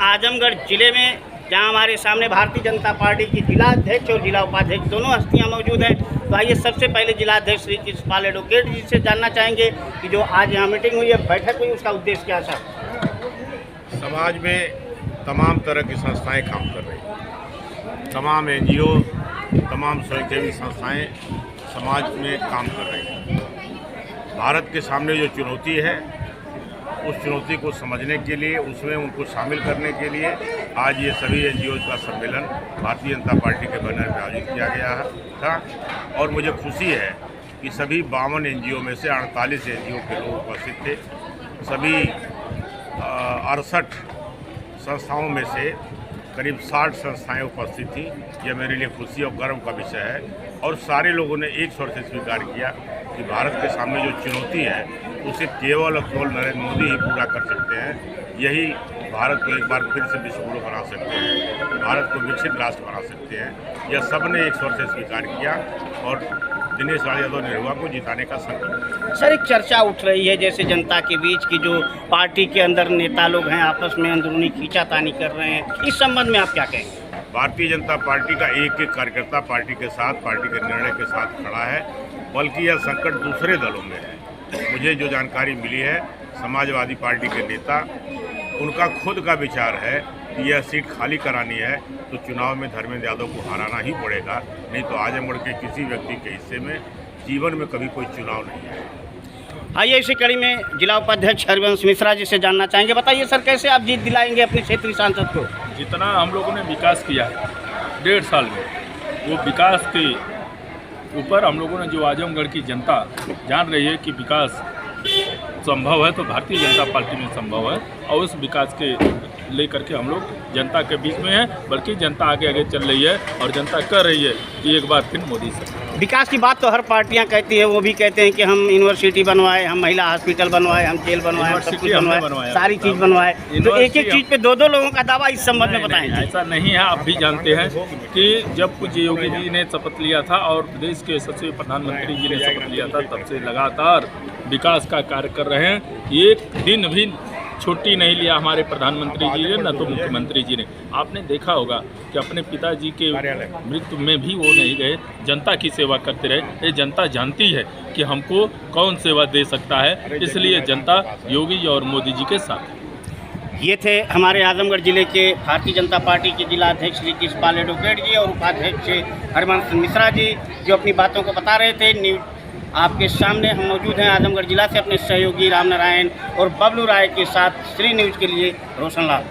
आजमगढ़ जिले में, जहां हमारे सामने भारतीय जनता पार्टी की जिला अध्यक्ष और जिला उपाध्यक्ष दोनों हस्तियां मौजूद हैं। तो आइए सबसे पहले जिला अध्यक्ष श्री कृष्णपाल एडवोकेट जी से जानना चाहेंगे कि जो आज यहाँ मीटिंग हुई है, बैठक हुई, उसका उद्देश्य क्या था। समाज में तमाम तरह की संस्थाएं काम कर रही हैं, तमाम एनजीओ, तमाम स्वयंसेवी संस्थाएं समाज में काम कर रही हैं। भारत के सामने जो चुनौती है, उस चुनौती को समझने के लिए, उसमें उनको शामिल करने के लिए आज ये सभी एनजीओ का सम्मेलन भारतीय जनता पार्टी के बैनर में आयोजित किया गया था। और मुझे खुशी है कि सभी 52 एनजीओ में से 48 एनजीओ के लोग उपस्थित थे। सभी 68 संस्थाओं में से करीब 60 संस्थाएं उपस्थित थी। यह मेरे लिए खुशी और गर्व का विषय है। और सारे लोगों ने एक स्वर से स्वीकार किया कि भारत के सामने जो चुनौती है, उसे केवल और केवल नरेंद्र मोदी ही पूरा कर सकते हैं। यही भारत को एक बार फिर से विश्व गुरु बना सकते हैं, भारत को विकसित राष्ट्र बना सकते हैं। यह सबने एक स्वर से स्वीकार किया और दिनेश लाल यादव निरहुआ को जिताने का संकल्प। सर, एक चर्चा उठ रही है जैसे जनता के बीच की जो पार्टी के अंदर नेता लोग हैं आपस में अंदरूनी खींचातानी कर रहे हैं, इस संबंध में आप क्या कहेंगे। भारतीय जनता पार्टी का एक एक कार्यकर्ता पार्टी के साथ, पार्टी के निर्णय के साथ खड़ा है, बल्कि यह संकट दूसरे दलों में है। मुझे जो जानकारी मिली है, समाजवादी पार्टी के नेता, उनका खुद का विचार है कि यह सीट खाली करानी है तो चुनाव में धर्मेंद्र यादव को हराना ही पड़ेगा, नहीं तो आजमगढ़ के किसी व्यक्ति के हिस्से में जीवन में कभी कोई चुनाव नहीं है। आइए इसी कड़ी में जिला उपाध्यक्ष हरिवंश मिश्रा जी से जानना चाहेंगे। बताइए सर, कैसे आप जीत दिलाएंगे अपने क्षेत्रीय सांसद को। जितना हम लोगों ने विकास किया है 1.5 साल में, वो विकास के ऊपर हम लोगों ने, जो आजमगढ़ की जनता जान रही है कि विकास संभव है तो भारतीय जनता पार्टी में संभव है, और उस विकास के लेकर के हम लोग जनता के बीच में हैं, बल्कि जनता आगे आगे चल रही है और जनता कह रही है कि एक बार फिर मोदी सरकार। विकास की बात तो हर पार्टियां कहती है, वो भी कहते हैं कि हम यूनिवर्सिटी बनवाए, हम महिला हॉस्पिटल बनवाए, हम जेल बनवाए, सब कुछ बनवाए, सारी चीज़ बनवाए। तो एक एक चीज़ पे दो लोगों का दावा इस संबंध में बताएं। ऐसा नहीं है, आप भी जानते हैं कि जब पूज्य योगी जी ने शपथ लिया था और प्रदेश के सचिव प्रधानमंत्री जी ने शपथ लिया था, तब से लगातार विकास का कार्य कर रहे हैं। एक दिन भी छुट्टी नहीं लिया हमारे प्रधानमंत्री जी ने, न तो मुख्यमंत्री जी ने। आपने देखा होगा कि अपने पिताजी के मृत्यु में भी वो नहीं गए, जनता की सेवा करते रहे। ये जनता जानती है कि हमको कौन सेवा दे सकता है, इसलिए जनता योगी और मोदी जी के साथ। ये थे हमारे आजमगढ़ जिले के भारतीय जनता पार्टी के जिला अध्यक्ष श्री कृष्णपाल एडवोकेट जी और उपाध्यक्ष हरिवंश मिश्रा जी, जो अपनी बातों को बता रहे थे। आपके सामने हम मौजूद हैं आजमगढ़ जिला से अपने सहयोगी राम नारायण और बबलू राय के साथ। श्री न्यूज़ के लिए रोशन लाल।